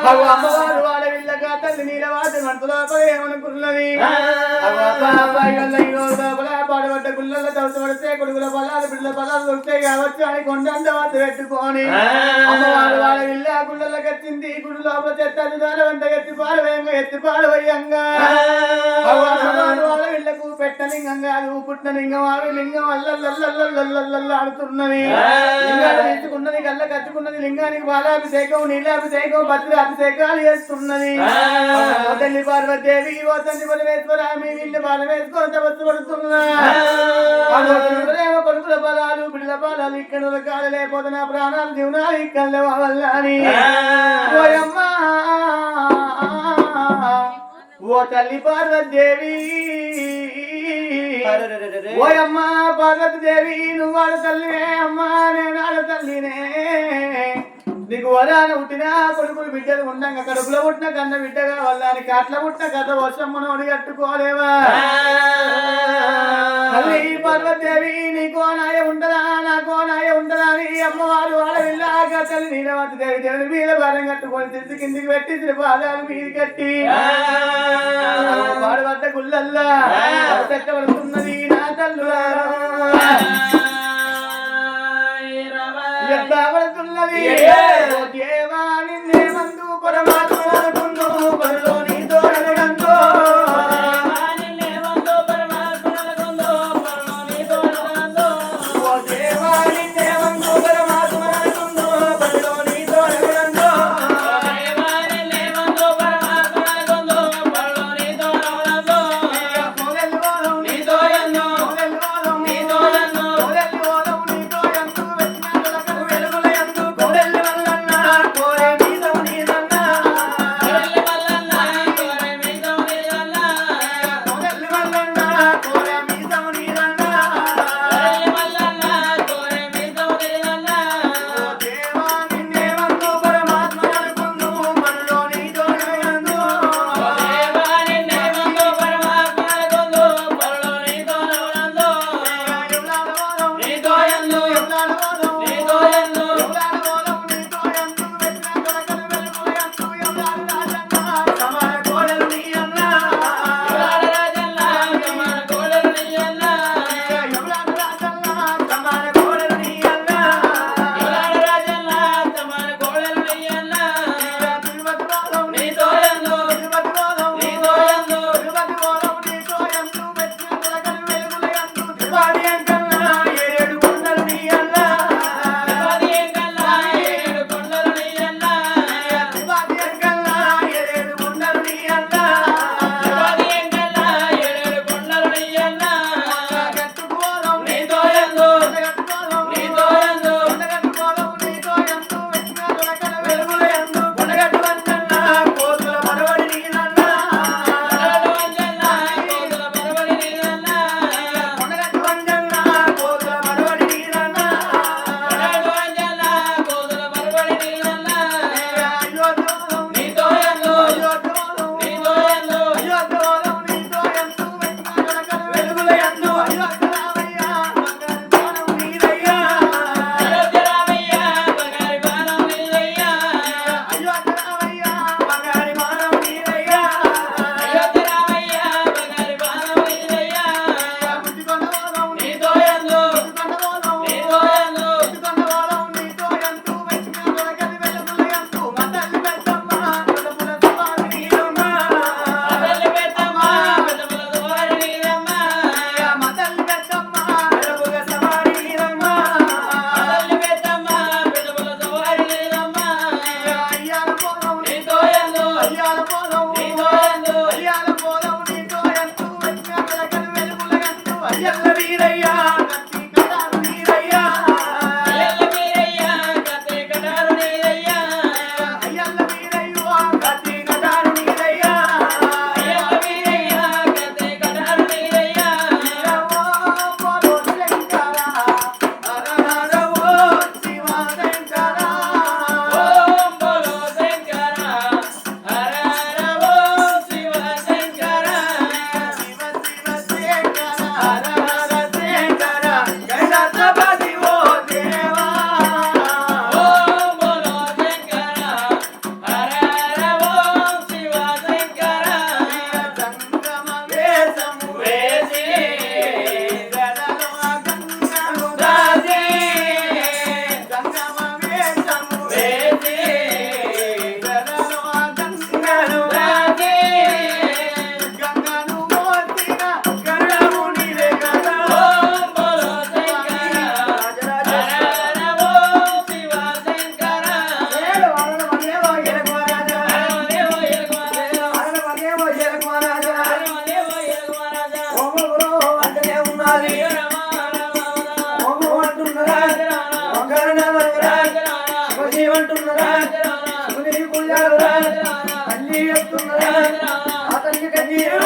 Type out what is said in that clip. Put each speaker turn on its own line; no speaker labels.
అమ్మవారు వాళ్ళ వీళ్ళగా తల్లి నీలవాటి మనసులోపల ఏమనుకున్నది పాడుబడ్డ గుళ్ళల్లో చదువు పడితే కొడుకుల పొలాలు బిడ్డల పొలాలు దొరుకుతాయి కావచ్చు అని కొండంత వద్ద పెట్టుకొని అమ్మవారు వాళ్ళ వీళ్ళ గుళ్ళలోకి వచ్చింది గుడి లోపల చెత్తారు వంట ఎత్తి పాడవయ్యంగా వాళ్ళ వీళ్ళకు పెట్టలింగం కాదు పుట్టినలింగం ఆవి లింగం అల్లల్లల్లల్లల్లల్ల ఆడుతున్నది లింగాలు తీసుకున్నది కళ్ళ కట్టుకున్నది లింగానికి బాలాభిషేకం నీలాభిషేకం భద్రాభిషేకాలు చేస్తున్నది తల్లి పార్వదేవి ఓ తండ్రి బలవేశ్వర మీ వీళ్ళు బాలం వేసుకొని తపస్సు పడుతున్నా కొడుకుల బలాలు బిడ్డల బలాలు ఇక్కడ కాలు లేకపోతే నా ప్రాణాలు జీవనాలు ఇక్కడ వల్లని ఓయమ్మా ఓ తల్లి పార్వదేవి ఓయమ్మా పార్వతీదేవి నువ్వు ఆడ తల్లినే అమ్మా నేను ఆడ తల్లినే నీకు వరాన పుట్టినా కొడుకులు బిడ్డలు ఉండంగా కడుపులో పుట్టిన కన్న బిడ్డగా వాళ్ళని కాట్ల పుట్టిన కథ వర్షం మనోడి కట్టుకోలేవా తల్లి పార్వతీదేవి నీకు నాయ ఉండదా నాకు నాయ ఉండదా అని అమ్మవారు వాళ్ళ వెళ్ళాక తల్లి నీలవతి దేవి దేవుని మీద భారం కట్టుకొని తిరిగి కిందికి పెట్టి పాదాలు మీద కట్టి పాడుబడ్డ గుళ్ళల్లా పెట్టబడుతున్నది నా తల్లులా ఎత్తబడుతున్నది దేవా నిన్నే మందు పరమాత్మ అనుకుందు పనిలో నీతో అడగంతో కోరే కన్నీరు వస్తున్నది అతనికి కన్నీరు